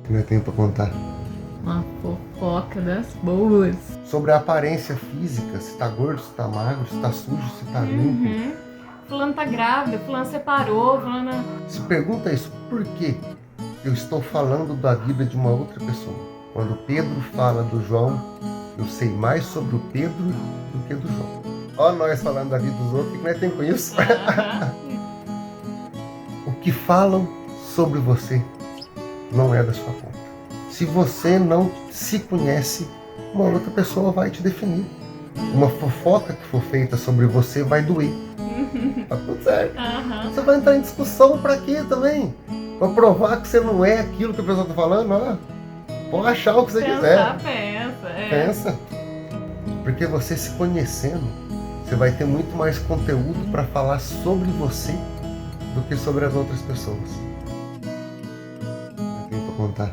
que eu tenho pra contar. Uma fofoca das boas. Sobre a aparência física, se tá gordo, se tá magro, se tá sujo, se tá limpo. Fulano tá grávida, fulano separou, fulano... Se pergunta isso, por quê? Eu estou falando da vida de uma outra pessoa. Quando Pedro fala do João, eu sei mais sobre o Pedro do que do João. Ó nós falando da vida dos outros, o que nós temos com isso? O que falam sobre você não é da sua conta. Se você não se conhece, uma outra pessoa vai te definir. Uma fofoca que for feita sobre você vai doer. Tá tudo certo. Você vai entrar em discussão pra quê também? Pra provar que você não é aquilo que a pessoa tá falando? Ó, pode achar o que você quiser. Pensa. Porque você se conhecendo, você vai ter muito mais conteúdo pra falar sobre você do que sobre as outras pessoas. Eu tenho pra contar.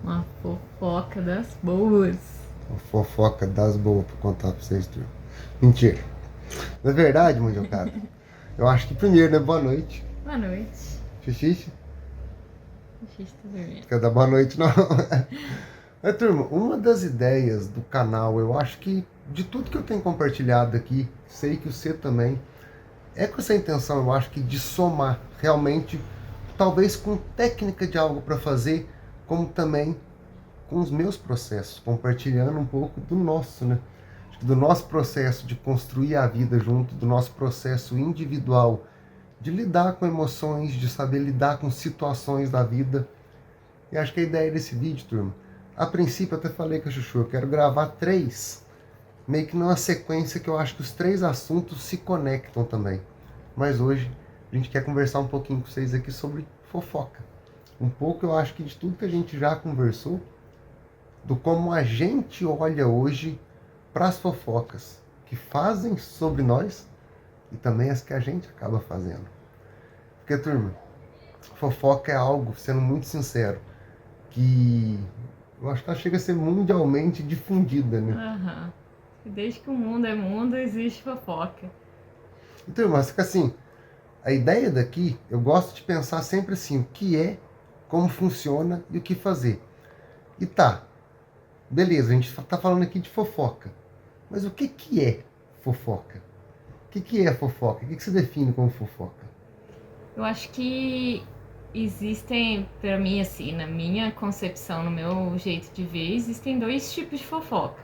Uma fofoca das boas. Uma fofoca das boas pra contar pra vocês, turma. Mentira. Na verdade, Mundiocada, eu acho que primeiro, né? Boa noite. Boa noite. Xixi? Xixi tá dormindo. Quer dar boa noite, não? Mas, turma, uma das ideias do canal, eu acho que de tudo que eu tenho compartilhado aqui, sei que você também, é com essa intenção, eu acho que de somar realmente, talvez com técnica de algo para fazer, como também com os meus processos, compartilhando um pouco do nosso, né? Do nosso processo de construir a vida junto, do nosso processo individual, de lidar com emoções, de saber lidar com situações da vida. E acho que a ideia desse vídeo, turma, a princípio eu até falei com a Chuchu, eu quero gravar 3, meio que numa sequência que eu acho que os 3 assuntos se conectam também. Mas hoje a gente quer conversar um pouquinho com vocês aqui sobre fofoca. Um pouco eu acho que de tudo que a gente já conversou, do como a gente olha hoje para as fofocas que fazem sobre nós e também as que a gente acaba fazendo. Porque, turma, fofoca é algo, sendo muito sincero, que eu acho que ela chega a ser mundialmente difundida, né? Desde que o mundo é mundo, existe fofoca. Então, mas fica assim, a ideia daqui, eu gosto de pensar sempre assim, o que é, como funciona e o que fazer. E tá, beleza, a gente tá falando aqui de fofoca. Mas o que é fofoca? O que é fofoca? O que se define como fofoca? Eu acho que existem, para mim, assim, na minha concepção, no meu jeito de ver, existem 2 tipos de fofoca.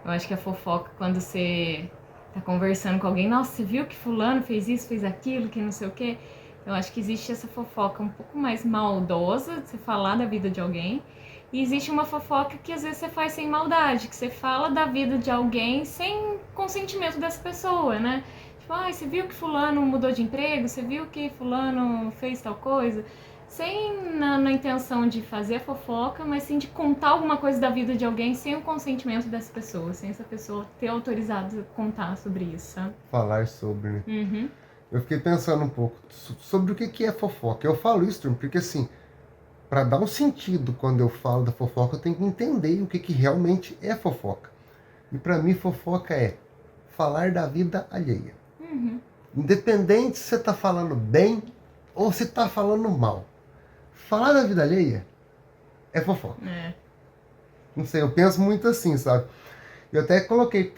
Eu acho que a fofoca, quando você tá conversando com alguém, nossa, você viu que fulano fez isso, fez aquilo, que não sei o quê. Eu acho que existe essa fofoca um pouco mais maldosa, de você falar da vida de alguém. E existe uma fofoca que às vezes você faz sem maldade, que você fala da vida de alguém sem consentimento dessa pessoa, né? Tipo, você viu que fulano mudou de emprego? Você viu que fulano fez tal coisa? Sem na intenção de fazer a fofoca, mas sim de contar alguma coisa da vida de alguém sem o consentimento dessa pessoa, sem essa pessoa ter autorizado a contar sobre isso, sabe? Falar sobre, né? Eu fiquei pensando um pouco sobre o que é fofoca. Eu falo isso, porque assim, para dar um sentido quando eu falo da fofoca, eu tenho que entender o que realmente é fofoca. E para mim, fofoca é falar da vida alheia. Independente se você está falando bem ou se está falando mal. Falar da vida alheia é fofoca. Não sei, eu penso muito assim, sabe? Eu até coloquei,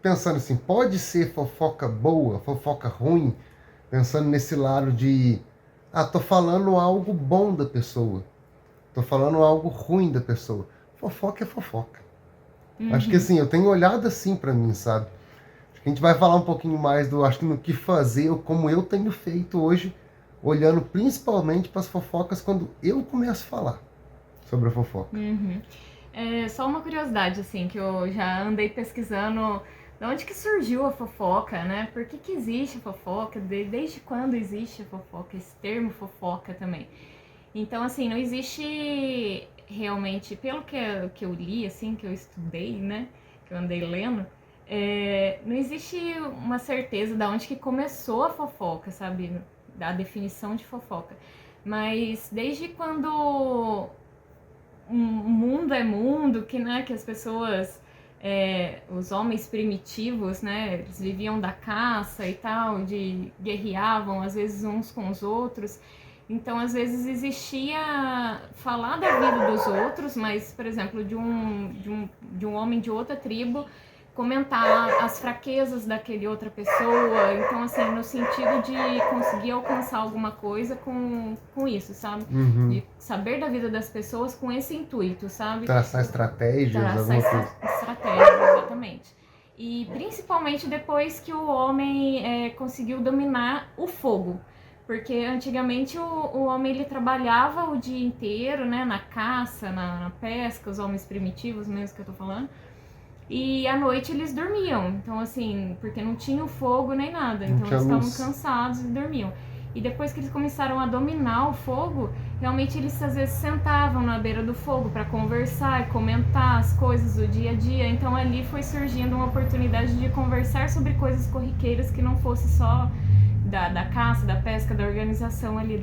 pensando assim, pode ser fofoca boa, fofoca ruim, pensando nesse lado de, tô falando algo bom da pessoa, tô falando algo ruim da pessoa. Fofoca é fofoca. Acho que assim, eu tenho olhado assim pra mim, sabe? Acho que a gente vai falar um pouquinho mais acho que no que fazer, ou como eu tenho feito hoje, olhando principalmente para as fofocas quando eu começo a falar sobre a fofoca. Só uma curiosidade, assim, que eu já andei pesquisando de onde que surgiu a fofoca, né? Por que existe a fofoca? Desde quando existe a fofoca? Esse termo fofoca também. Então, assim, não existe realmente, pelo que eu li, assim, que eu estudei, né? Que eu andei lendo, não existe uma certeza de onde que começou a fofoca, sabe? Da definição de fofoca. Mas desde quando o mundo é mundo, né, que as pessoas, os homens primitivos, né, eles viviam da caça e tal, guerreavam às vezes uns com os outros. Então, às vezes, existia falar da vida dos outros, mas, por exemplo, de um homem de outra tribo, comentar as fraquezas daquele outra pessoa. Então, assim, no sentido de conseguir alcançar alguma coisa com isso, sabe? De saber da vida das pessoas com esse intuito, sabe? Traçar estratégias, alguma coisa. Estratégias, exatamente. E principalmente depois que o homem conseguiu dominar o fogo. Porque antigamente o homem ele trabalhava o dia inteiro, né, na caça, na pesca, os homens primitivos mesmo que eu tô falando. E à noite eles dormiam. Então, assim, porque não tinha o fogo nem nada. Então eles estavam cansados e dormiam. E depois que eles começaram a dominar o fogo, realmente eles às vezes sentavam na beira do fogo para conversar, comentar as coisas do dia a dia. Então ali foi surgindo uma oportunidade de conversar sobre coisas corriqueiras que não fosse só da caça, da pesca, da organização ali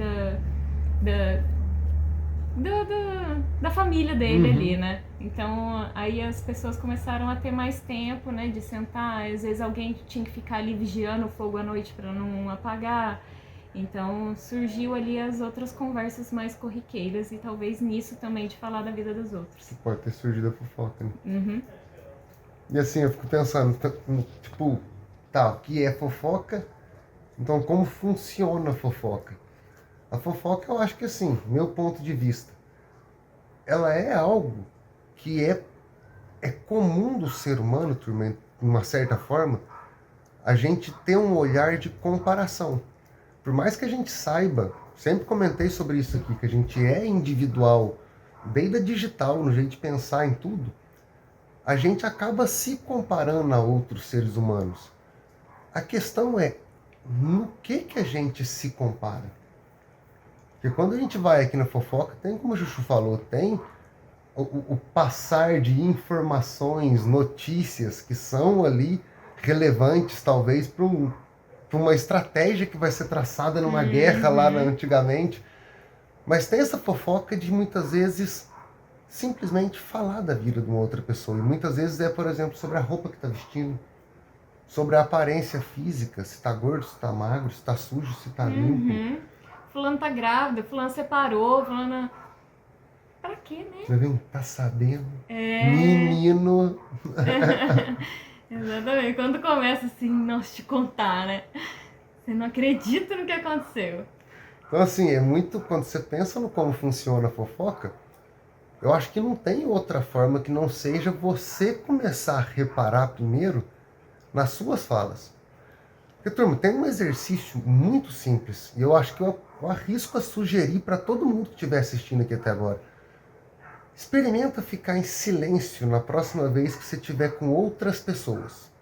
da família dele ali, né? Então aí as pessoas começaram a ter mais tempo, né, de sentar. Às vezes alguém tinha que ficar ali vigiando o fogo à noite para não apagar. Então surgiu ali as outras conversas mais corriqueiras e talvez nisso também de falar da vida dos outros. Pode ter surgido a fofoca, né? E assim, eu fico pensando, tipo, tá, o que é fofoca? Então, como funciona a fofoca? A fofoca, eu acho que assim, meu ponto de vista, ela é algo que é comum do ser humano, turma, de uma certa forma, a gente ter um olhar de comparação. Por mais que a gente saiba, sempre comentei sobre isso aqui, que a gente é individual, desde a digital, no jeito de pensar em tudo, a gente acaba se comparando a outros seres humanos. A questão é, no que a gente se compara? Porque quando a gente vai aqui na fofoca, tem, como o Chuchu falou, tem o passar de informações, notícias que são ali relevantes, talvez, para uma estratégia que vai ser traçada numa guerra lá antigamente. Mas tem essa fofoca de muitas vezes simplesmente falar da vida de uma outra pessoa. E muitas vezes é, por exemplo, sobre a roupa que está vestindo, sobre a aparência física, se está gordo, se está magro, se está sujo, se está limpo. Fulano tá grávida, fulano separou, fulano... Pra quê, né? Você vem, tá sabendo? Menino. Exatamente. Quando começa assim, nossa, te contar, né? Você não acredita no que aconteceu. Então, assim, é muito... Quando você pensa no como funciona a fofoca, eu acho que não tem outra forma que não seja você começar a reparar primeiro nas suas falas. Porque, turma, tem um exercício muito simples, e eu acho que eu arrisco a sugerir para todo mundo que estiver assistindo aqui até agora. Experimenta ficar em silêncio na próxima vez que você estiver com outras pessoas.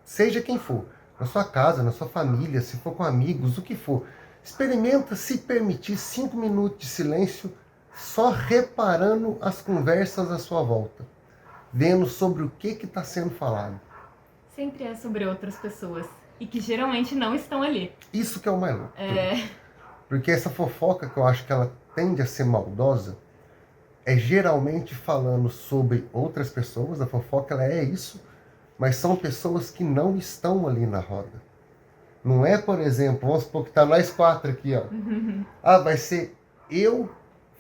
Seja quem for. Na sua casa, na sua família, se for com amigos, o que for. Experimenta se permitir 5 minutos de silêncio só reparando as conversas à sua volta. Vendo sobre o que está sendo falado. Sempre é sobre outras pessoas. E que geralmente não estão ali. Isso que é o mais louco. Porque essa fofoca que eu acho que ela tende a ser maldosa, é geralmente falando sobre outras pessoas. A fofoca ela é isso, mas são pessoas que não estão ali na roda. Não é, por exemplo, vamos supor que tá nós 4 aqui, ó. Vai ser eu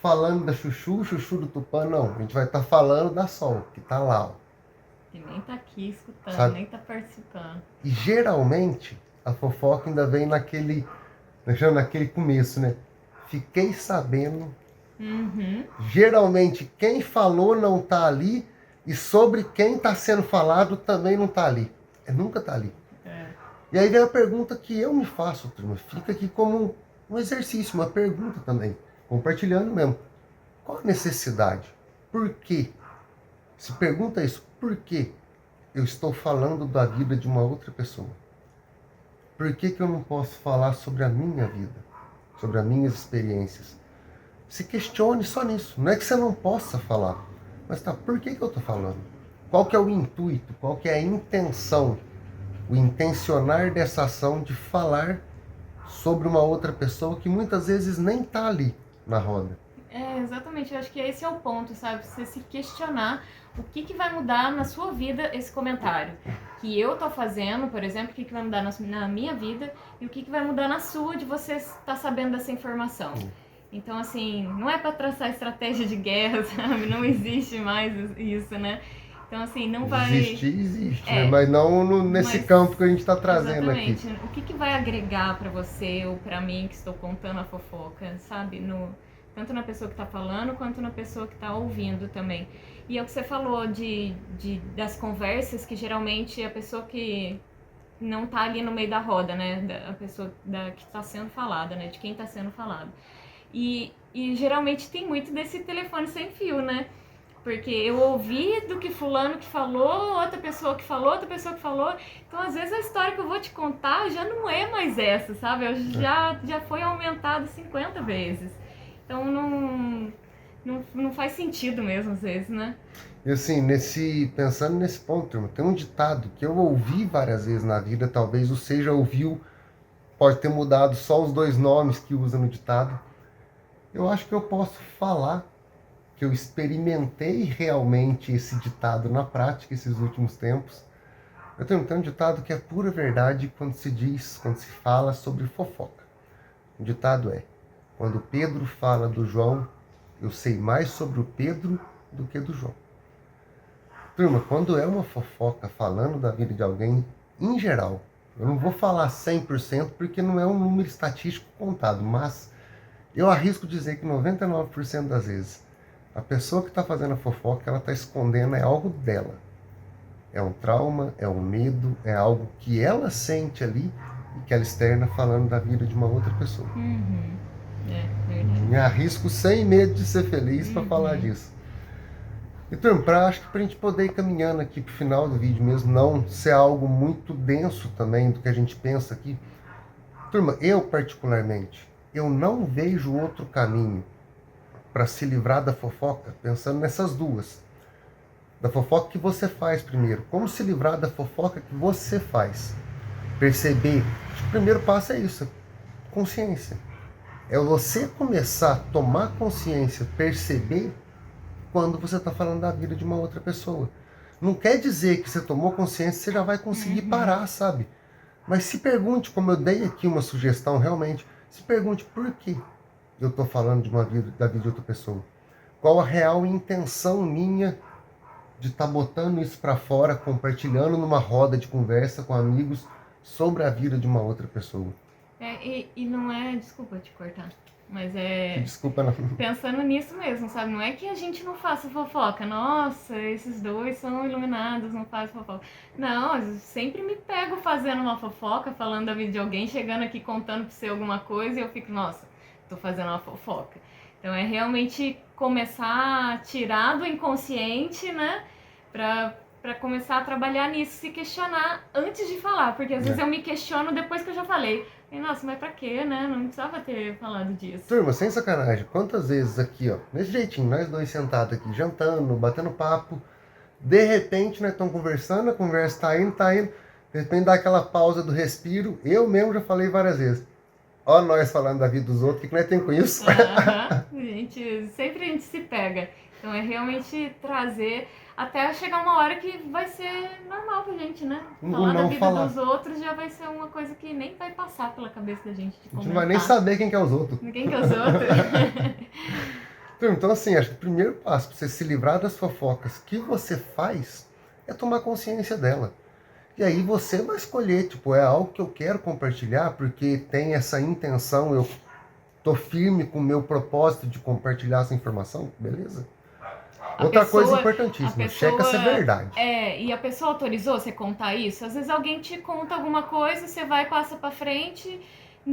falando da Chuchu, o Chuchu do Tupã. Não, a gente vai estar falando da Sol, que tá lá, ó. Que nem tá aqui escutando, sabe? Nem tá participando. E geralmente a fofoca ainda vem naquele começo, né? Fiquei sabendo. Geralmente quem falou não tá ali e sobre quem tá sendo falado também não tá ali. Nunca tá ali. E aí vem a pergunta que eu me faço, turma. Fica aqui como um exercício, uma pergunta também. Compartilhando mesmo. Qual a necessidade? Por quê? Se pergunta isso, por que eu estou falando da vida de uma outra pessoa? Por que eu não posso falar sobre a minha vida? Sobre as minhas experiências? Se questione só nisso. Não é que você não possa falar. Mas tá, por que eu estou falando? Qual que é o intuito? Qual que é a intenção? O intencionar dessa ação de falar sobre uma outra pessoa que muitas vezes nem está ali na roda. Exatamente. Eu acho que esse é o ponto, sabe? Você se questionar o que vai mudar na sua vida esse comentário. Que eu tô fazendo, por exemplo, o que vai mudar na minha vida e o que vai mudar na sua de você estar sabendo dessa informação. Então, assim, não é para traçar estratégia de guerra, sabe? Não existe mais isso, né? Então, assim, não vai... Existe, né? É, Mas não nesse mas campo que a gente está trazendo aqui. exatamente. O que vai agregar para você ou para mim que estou contando a fofoca, sabe? Tanto na pessoa que está falando quanto na pessoa que está ouvindo também. E é o que você falou das conversas, que geralmente a pessoa que não tá ali no meio da roda, né? A pessoa que está sendo falada, né? De quem está sendo falado. E geralmente tem muito desse telefone sem fio, né? Porque eu ouvi do que fulano que falou, outra pessoa que falou, outra pessoa que falou. Então, às vezes, a história que eu vou te contar já não é mais essa, sabe? Já foi aumentada 50 vezes. Então, não faz sentido mesmo, às vezes, né? E assim, pensando nesse ponto, turma, tem um ditado que eu ouvi várias vezes na vida, talvez você já ouviu, pode ter mudado só os 2 nomes que usa no ditado. Eu acho que eu posso falar que eu experimentei realmente esse ditado na prática esses últimos tempos. Eu tenho um ditado que é pura verdade quando se fala sobre fofoca. O ditado é: quando Pedro fala do João, eu sei mais sobre o Pedro do que do João. Turma, quando é uma fofoca falando da vida de alguém, em geral, eu não vou falar 100% porque não é um número estatístico contado, mas eu arrisco dizer que 99% das vezes, a pessoa que está fazendo a fofoca, ela está escondendo algo dela. É um trauma, é um medo, é algo que ela sente ali e que ela externa falando da vida de uma outra pessoa. Uhum. É, verdade. Me arrisco sem medo de ser feliz para falar disso. E turma, acho que para a gente poder ir caminhando aqui para o final do vídeo mesmo, não ser algo muito denso também do que a gente pensa aqui. Turma, eu particularmente, eu não vejo outro caminho para se livrar da fofoca, pensando nessas duas. Da fofoca que você faz primeiro. Como se livrar da fofoca que você faz? Perceber. Acho que o primeiro passo é isso. Consciência. É você começar a tomar consciência, perceber quando você está falando da vida de uma outra pessoa. Não quer dizer que você tomou consciência, você já vai conseguir parar, sabe? Mas se pergunte, como eu dei aqui uma sugestão realmente, se pergunte por que eu estou falando da vida de outra pessoa. Qual a real intenção minha de estar botando isso para fora, compartilhando numa roda de conversa com amigos sobre a vida de uma outra pessoa. E não é... Desculpa te cortar. Mas é... Desculpa, não. Pensando nisso mesmo, sabe? Não é que a gente não faça fofoca. Nossa, esses dois são iluminados, não fazem fofoca. Não, eu sempre me pego fazendo uma fofoca, falando da vida de alguém, chegando aqui contando pra você alguma coisa e eu fico, nossa, tô fazendo uma fofoca. Então é realmente começar a tirar do inconsciente, né? Pra começar a trabalhar nisso, se questionar antes de falar. Porque às vezes eu me questiono depois que eu já falei. E, nossa, mas pra quê, né? Não precisava ter falado disso. Turma, sem sacanagem, quantas vezes aqui, ó, nesse jeitinho, nós dois sentados aqui, jantando, batendo papo, de repente nós estamos conversando, a conversa tá indo, de repente dá aquela pausa do respiro, eu mesmo já falei várias vezes. Ó nós falando da vida dos outros, o que nós temos com isso? Sempre a gente se pega. Então é realmente trazer até chegar uma hora que vai ser normal pra gente, né? Falar da vida dos outros já vai ser uma coisa que nem vai passar pela cabeça da gente de comentar. A gente não vai nem saber quem que é os outros. Quem que é os outros? Então assim, acho que o primeiro passo para você se livrar das fofocas que você faz é tomar consciência dela. E aí você vai escolher, tipo, é algo que eu quero compartilhar porque tem essa intenção, eu tô firme com o meu propósito de compartilhar essa informação, beleza? Outra coisa importantíssima, checa se é verdade. E a pessoa autorizou você contar isso? Às vezes alguém te conta alguma coisa, você vai e passa pra frente,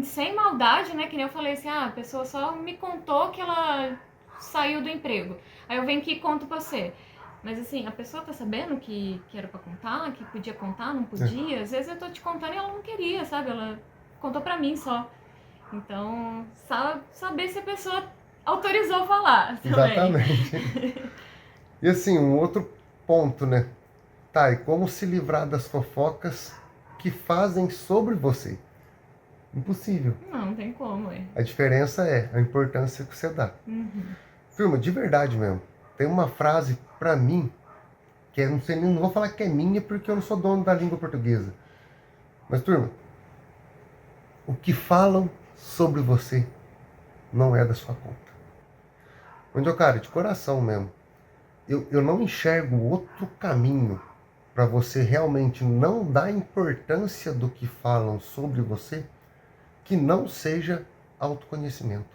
sem maldade, né? Que nem eu falei assim, a pessoa só me contou que ela saiu do emprego. Aí eu venho aqui e conto pra você. Mas assim, a pessoa tá sabendo que era pra contar, que podia contar, não podia? Às vezes eu tô te contando e ela não queria, sabe? Ela contou pra mim só. Então, saber se a pessoa autorizou falar também. Exatamente. E assim, um outro ponto, né? Tá, e como se livrar das fofocas que fazem sobre você? Impossível. Não tem como, A diferença é a importância que você dá. Turma, de verdade mesmo. Tem uma frase pra mim, que eu não vou falar que é minha porque eu não sou dono da língua portuguesa. Mas, turma, o que falam sobre você não é da sua conta. Onde, cara, de coração mesmo, eu não enxergo outro caminho para você realmente não dar importância do que falam sobre você que não seja autoconhecimento.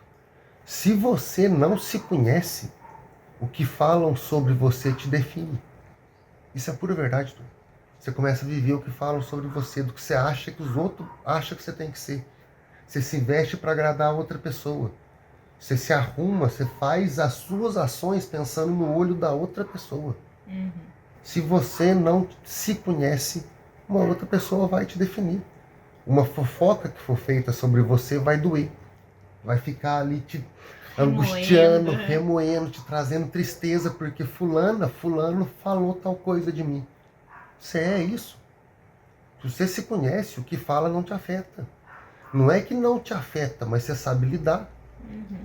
Se você não se conhece, o que falam sobre você te define. Isso é pura verdade, tu. Você começa a viver o que falam sobre você, do que você acha que os outros acham que você tem que ser. Você se veste para agradar a outra pessoa. Você se arruma, você faz as suas ações pensando no olho da outra pessoa. Uhum. Se você não se conhece, uma outra pessoa vai te definir. Uma fofoca que for feita sobre você vai doer. Vai ficar ali te angustiando, remoendo, te trazendo tristeza, porque fulano falou tal coisa de mim. Você é isso. Se você se conhece, o que fala não te afeta. Não é que não te afeta, mas você sabe lidar.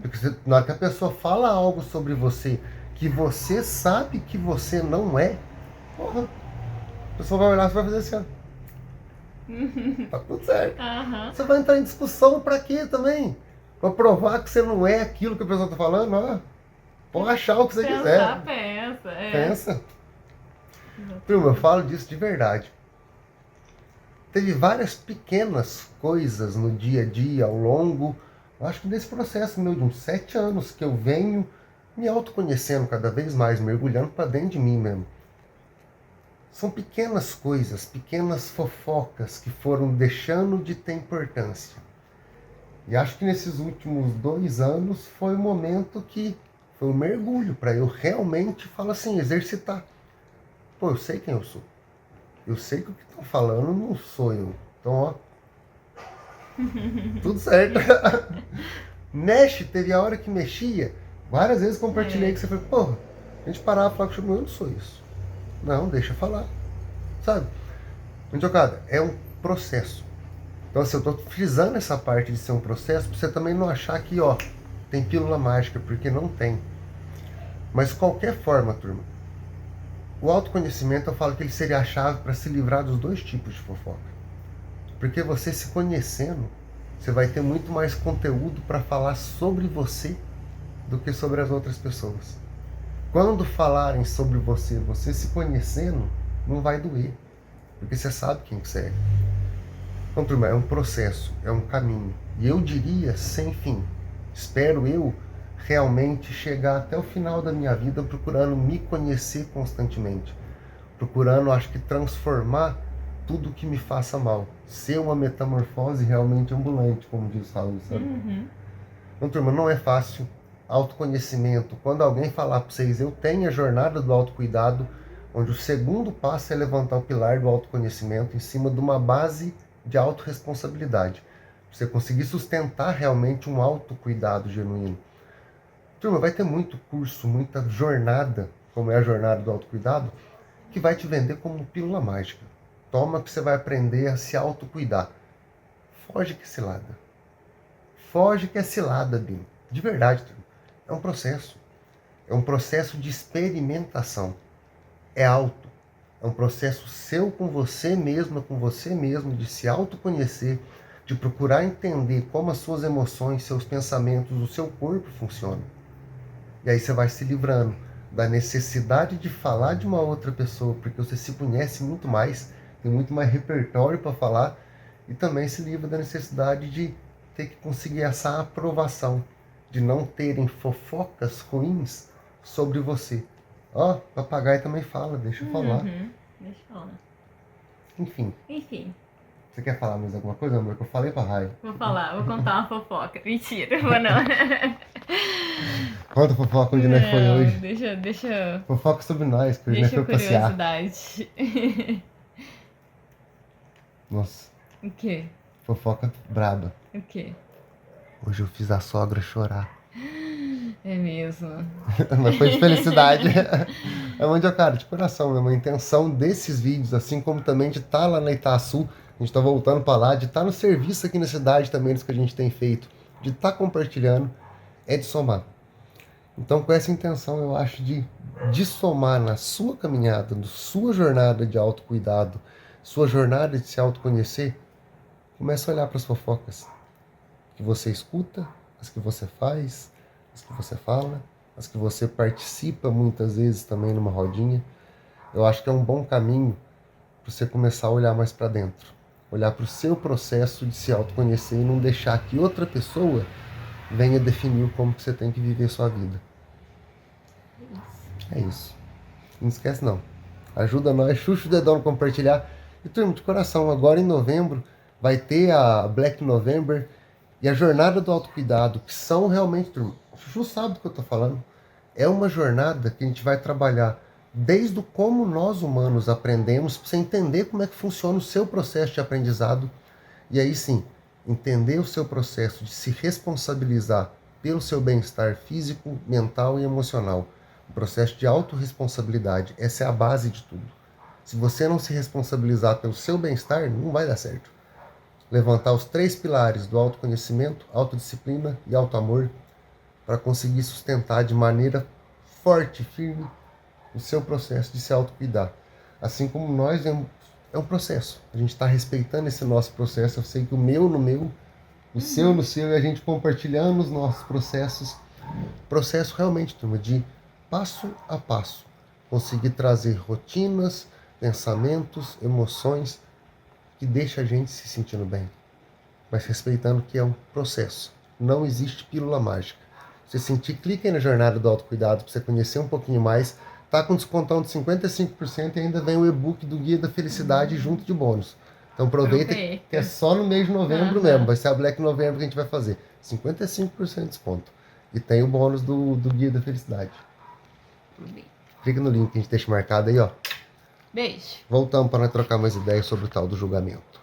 Porque na hora que a pessoa fala algo sobre você que você sabe que você não é, porra, a pessoa vai olhar e vai fazer assim, ó. Tá tudo certo. Você vai entrar em discussão pra quê também? Pra provar que você não é aquilo que a pessoa tá falando, ó. Pode achar o que você quiser. Pensa. Turma, eu falo disso de verdade. Teve várias pequenas coisas no dia a dia, ao longo, acho que desse processo meu de uns 7 anos, que eu venho me autoconhecendo cada vez mais, mergulhando para dentro de mim mesmo. São pequenas coisas, pequenas fofocas que foram deixando de ter importância. E acho que nesses últimos 2 anos foi o momento que foi um mergulho para eu realmente falar assim, exercitar. Pô, eu sei quem eu sou. Eu sei que o que estão falando não sou eu. Então, ó. Tudo certo. Mexe, teve a hora que mexia. Várias vezes compartilhei que você falou, porra, a gente parava e falava que eu não sou isso. Não, deixa eu falar. Sabe? Cara, é um processo. Então, assim, eu tô frisando essa parte de ser um processo pra você também não achar que, ó, tem pílula mágica, porque não tem. Mas, de qualquer forma, turma, o autoconhecimento, eu falo que ele seria a chave para se livrar dos 2 tipos de fofoca. Porque você se conhecendo, você vai ter muito mais conteúdo para falar sobre você do que sobre as outras pessoas. Quando falarem sobre você, você se conhecendo, não vai doer. Porque você sabe quem você é. Então, turma, é um processo, é um caminho. E eu diria sem fim. Espero eu realmente chegar até o final da minha vida procurando me conhecer constantemente. Procurando, acho que, transformar tudo que me faça mal. Ser uma metamorfose realmente ambulante, como diz o Raul, sabe? Então, turma, não é fácil. Autoconhecimento. Quando alguém falar para vocês, eu tenho a jornada do autocuidado, onde o segundo passo é levantar o pilar do autoconhecimento em cima de uma base de autorresponsabilidade. Você conseguir sustentar realmente um autocuidado genuíno. Turma, vai ter muito curso, muita jornada, como é a jornada do autocuidado, que vai te vender como pílula mágica. Toma que você vai aprender a se autocuidar. Foge que é cilada. Foge que é cilada, Bim. De verdade, turma. É um processo. É um processo de experimentação. É auto. É um processo seu com você mesma, com você mesmo, de se autoconhecer, de procurar entender como as suas emoções, seus pensamentos, o seu corpo funcionam. E aí você vai se livrando da necessidade de falar de uma outra pessoa, porque você se conhece muito mais, tem muito mais repertório para falar, e também se livra da necessidade de ter que conseguir essa aprovação, de não terem fofocas ruins sobre você. Ó, papagaio também fala, deixa eu falar. Deixa eu falar. Enfim. Enfim. Você quer falar mais alguma coisa, amor? Que eu falei pra Raia. Vou falar, vou contar uma fofoca. Mentira, vou não. Conta a fofoca onde nós foi hoje. Deixa. Fofoca sobre nós, que hoje nós foi passear. Curiosidade. Nossa. O quê? Fofoca braba. O quê? Hoje eu fiz a sogra chorar. É mesmo. Mas foi de felicidade. É onde, cara, de coração, é uma intenção desses vídeos, assim como também de estar lá na Itaçu, a gente tá voltando para lá, de estar no serviço aqui na cidade também, dos que a gente tem feito, de estar compartilhando, é de somar. Então, com essa intenção, eu acho de somar na sua caminhada, na sua jornada de autocuidado, sua jornada de se autoconhecer, comece a olhar para as fofocas que você escuta, as que você faz, as que você fala, as que você participa muitas vezes também numa rodinha. Eu acho que é um bom caminho para você começar a olhar mais para dentro. Olhar para o seu processo de se autoconhecer e não deixar que outra pessoa venha definir como que você tem que viver sua vida. É isso. Não esquece não. Ajuda nós, chucha o dedão no compartilhar. E turma, de coração, agora em novembro vai ter a Black November e a jornada do autocuidado, que são realmente, turma, o Chuchu sabe do que eu tô falando. É uma jornada que a gente vai trabalhar desde o como nós humanos aprendemos, para você entender como é que funciona o seu processo de aprendizado. E aí sim, entender o seu processo de se responsabilizar pelo seu bem-estar físico, mental e emocional. O processo de autorresponsabilidade, essa é a base de tudo. Se você não se responsabilizar pelo seu bem-estar, não vai dar certo. Levantar os 3 pilares do autoconhecimento, autodisciplina e autoamor para conseguir sustentar de maneira forte, firme, o seu processo de se autocuidar. Assim como nós, é um processo. A gente está respeitando esse nosso processo. Eu sei que o meu no meu, o seu no seu, e a gente compartilhando os nossos processos. Processo realmente, turma, de passo a passo. Conseguir trazer rotinas, pensamentos, emoções que deixa a gente se sentindo bem. Mas respeitando que é um processo. Não existe pílula mágica. Se você sentir, clica aí na jornada do autocuidado para você conhecer um pouquinho mais. Tá com descontão de 55% e ainda vem o e-book do Guia da Felicidade junto de bônus. Então aproveita que é só no mês de novembro mesmo. Vai ser a Black November que a gente vai fazer. 55% de desconto. E tem o bônus do Guia da Felicidade. Clica no link que a gente deixa marcado aí, ó. Beijo. Voltamos para nós trocar mais ideias sobre o tal do julgamento.